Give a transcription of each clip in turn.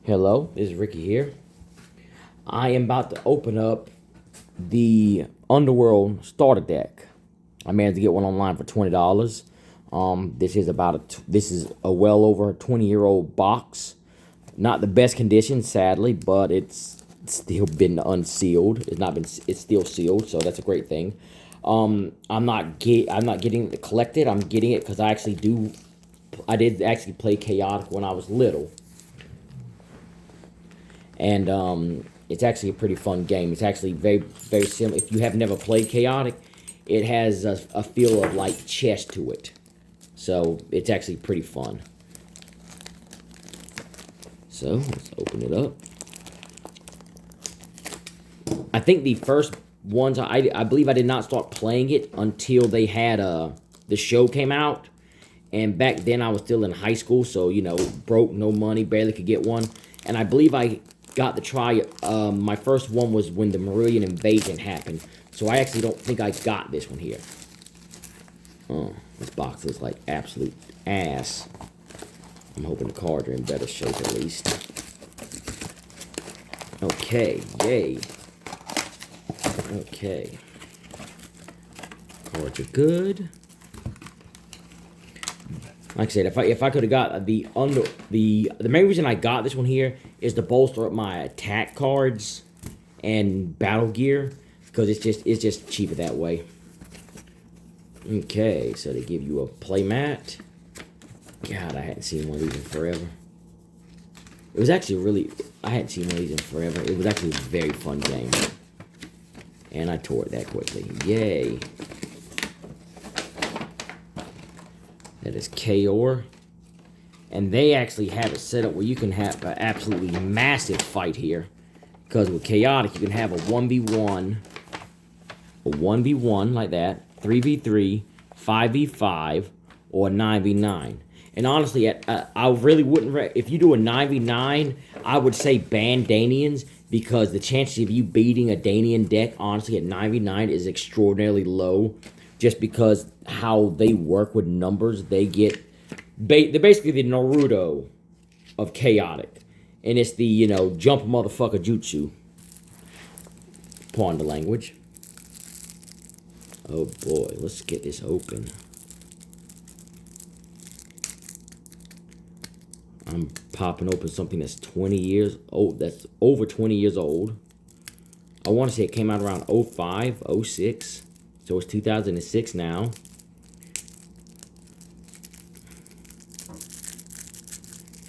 Hello, this is Ricky here. I am about to open up the Underworld starter deck. I managed to get one online for $20. This is a well over 20-year-old box. Not the best condition, sadly, but it's still been unsealed. It's still sealed, so that's a great thing. I'm not getting it collected. I'm getting it because I did actually play Chaotic when I was little. And it's actually a pretty fun game. It's actually very, very similar. If you have never played Chaotic, it has a feel of like chess to it. So it's actually pretty fun. So let's open it up. I think the first ones, I believe I did not start playing it until they had the show came out. And back then I was still in high school, so, you know, broke, no money, barely could get one. And I believe I got to try, my first one was when the Marillion invasion happened. So I actually don't think I got this one here. Oh, this box is like absolute ass. I'm hoping the cards are in better shape at least. Okay, yay. Okay. Cards are good. Like I said, if I could have got the main reason I got this one here is to bolster up my attack cards and battle gear, because it's just cheaper that way. Okay, so they give you a play mat. God, I hadn't seen one of these in forever. It was actually I hadn't seen one of these in forever. It was actually a very fun game. And I tore it that quickly. Yay. That is Kaor. And they actually have it set up where you can have an absolutely massive fight here. Because with Chaotic, you can have a 1v1, like that, 3v3, 5v5, or 9v9. And honestly, I really wouldn't, if you do a 9v9, I would say ban Danians, because the chances of you beating a Danian deck, honestly, at 9v9 is extraordinarily low. Just because how they work with numbers, they're basically the Naruto of Chaotic. And it's the, you know, jump motherfucker jutsu. Pardon the language. Oh boy, let's get this open. I'm popping open something that's 20 years old. That's over 20 years old. I want to say it came out around 05, 06. So it's 2006 now.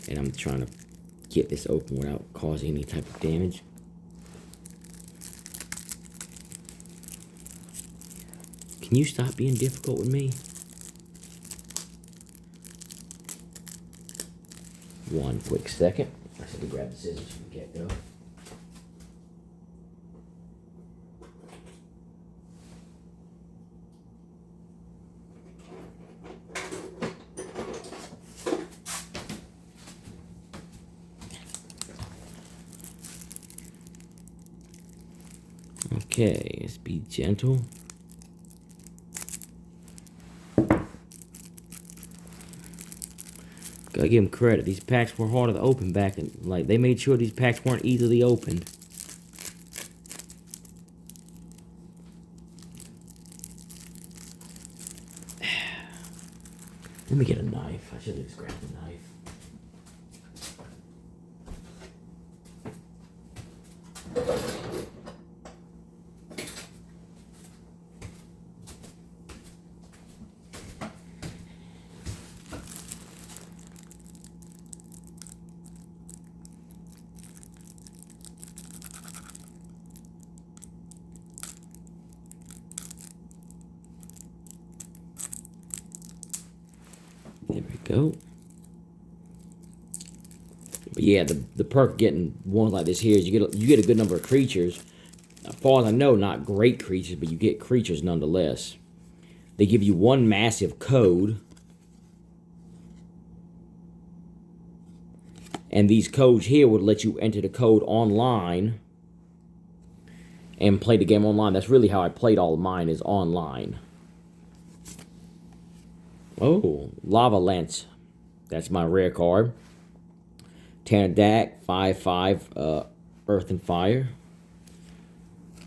And I'm trying to get this open without causing any type of damage. Can you stop being difficult with me? One quick second. I should grab the scissors from the get-go. Okay, let's be gentle. Gotta give them credit. These packs were harder to open back, and like they made sure these packs weren't easily opened. Let me get a knife. I should have just grabbed a knife. There we go. But yeah, the perk of getting ones like this here is you get a good number of creatures. As far as I know, not great creatures, but you get creatures nonetheless. They give you one massive code. And these codes here would let you enter the code online and play the game online. That's really how I played all of mine, is online. Oh, Lava Lance. That's my rare card. Tanadak, 5/5, Earth and Fire.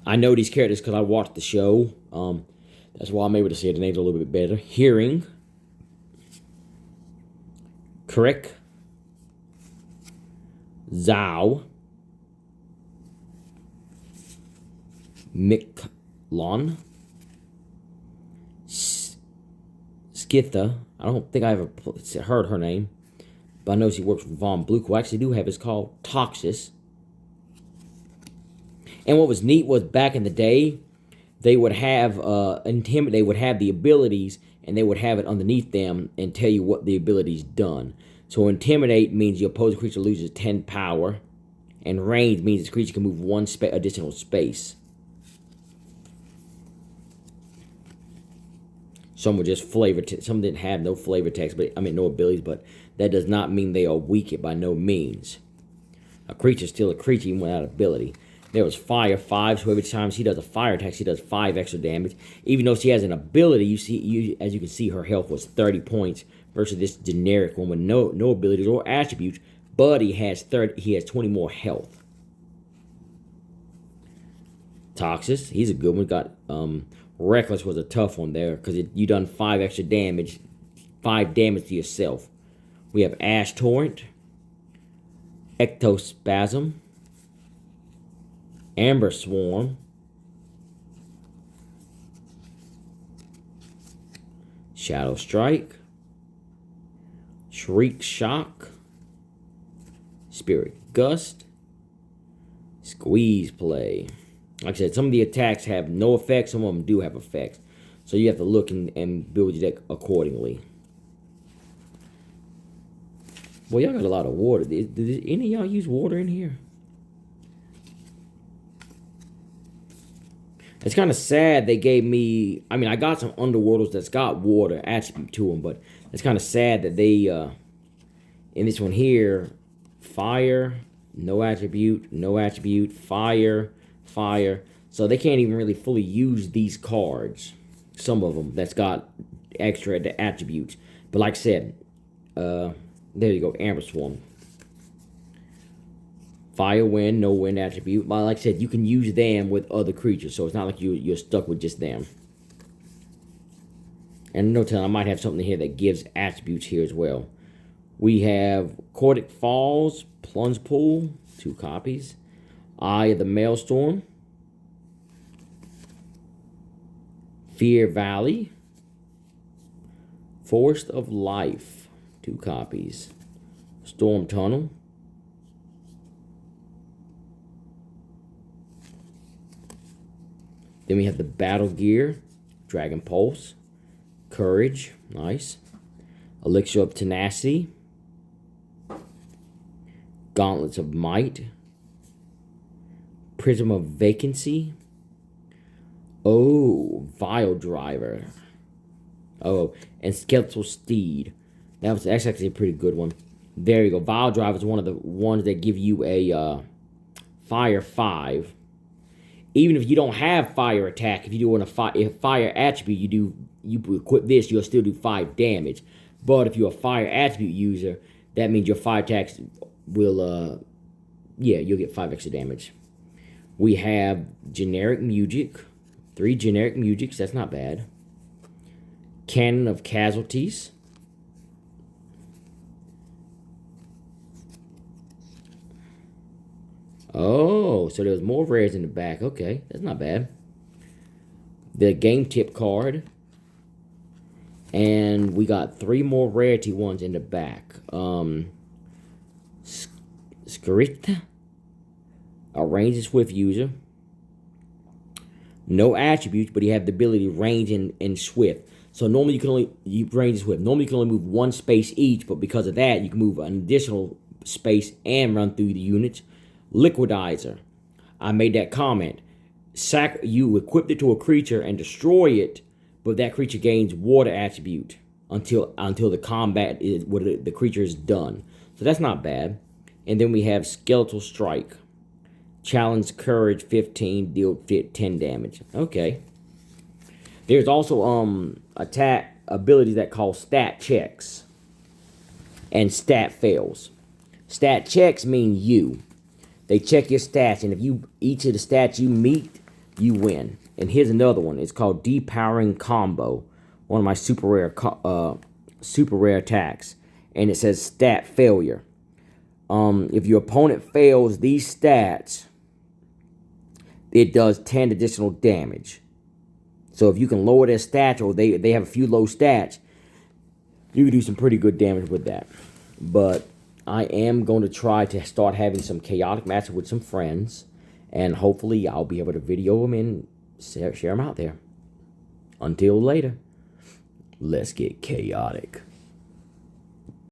I know these characters because I watched the show. That's why I'm able to say the names a little bit better. Hearing. Crick. Zhao. Miklon. Skitha. I don't think I ever heard her name, but I know she works with Von Blue, who I actually do have. It's called Toxis. And what was neat was back in the day, they would have they would have the abilities, and they would have it underneath them and tell you what the ability's done. So intimidate means your opposing creature loses 10 power, and range means this creature can move one additional space. Some were just flavor. Some didn't have no flavor text, but I mean no abilities. But that does not mean they are weak by no means. A creature is still a creature even without ability. There was Fire 5, so every time she does a fire attack, she does 5 extra damage. Even though she has an ability, as you can see, her health was 30 points versus this generic one with no abilities or attributes. But he has 20 more health. Toxis, he's a good one. Got Reckless was a tough one there because you done 5 extra damage, 5 damage to yourself. We have Ash Torrent, Ectospasm, Amber Swarm, Shadow Strike, Shriek Shock, Spirit Gust, Squeeze Play. Like I said, some of the attacks have no effects, some of them do have effects. So you have to look and build your deck accordingly. Well, y'all got a lot of water. Did any of y'all use water in here? It's kind of sad they gave me... I mean, I got some Underworlders that's got water attribute to them, but it's kind of sad that they... in this one here, fire, no attribute, fire... So they can't even really fully use these cards. Some of them that's got extra attributes. But like I said, there you go, Amber Swarm. Fire, wind, no wind attribute. But like I said, you can use them with other creatures, so it's not like you're stuck with just them. And no telling, I might have something here that gives attributes here as well. We have Cordic Falls, Plunge Pool, 2 copies. Eye of the Maelstrom, Fear Valley, Forest of Life, 2 copies. Storm Tunnel, then we have the Battle Gear, Dragon Pulse, Courage, nice. Elixir of Tenacity, Gauntlets of Might, Prism of Vacancy. Oh, Vile Driver. Oh, and Skeletal Steed. That's actually a pretty good one. There you go. Vile Driver is one of the ones that give you a Fire 5. Even if you don't have Fire Attack, if you do a Fire Attribute, you equip this, you'll still do 5 damage. But if you're a Fire Attribute user, that means your Fire attacks will, you'll get 5 extra damage. We have Generic Music. 3 Generic Musics, that's not bad. Cannon of Casualties. Oh, so there's more rares in the back. Okay, that's not bad. The Game Tip card. And we got 3 more rarity ones in the back. Scarita. A ranged swift user. No attributes, but you have the ability to range and swift. So normally you can only range and swift. Normally you can only move 1 space each, but because of that, you can move an additional space and run through the units. Liquidizer. I made that comment. You equip it to a creature and destroy it, but that creature gains water attribute until the combat is the creature is done. So that's not bad. And then we have Skeletal Strike. Challenge Courage 15, deal 10 damage. Okay. There's also attack abilities that call stat checks and stat fails. Stat checks mean you. They check your stats, and if each of the stats you meet, you win. And here's another one. It's called Depowering Combo. One of my super rare attacks. And it says stat failure. If your opponent fails these stats, it does 10 additional damage. So if you can lower their stats, or they have a few low stats, you can do some pretty good damage with that. But I am going to try to start having some chaotic matches with some friends, and hopefully I'll be able to video them and share them out there. Until later, let's get chaotic.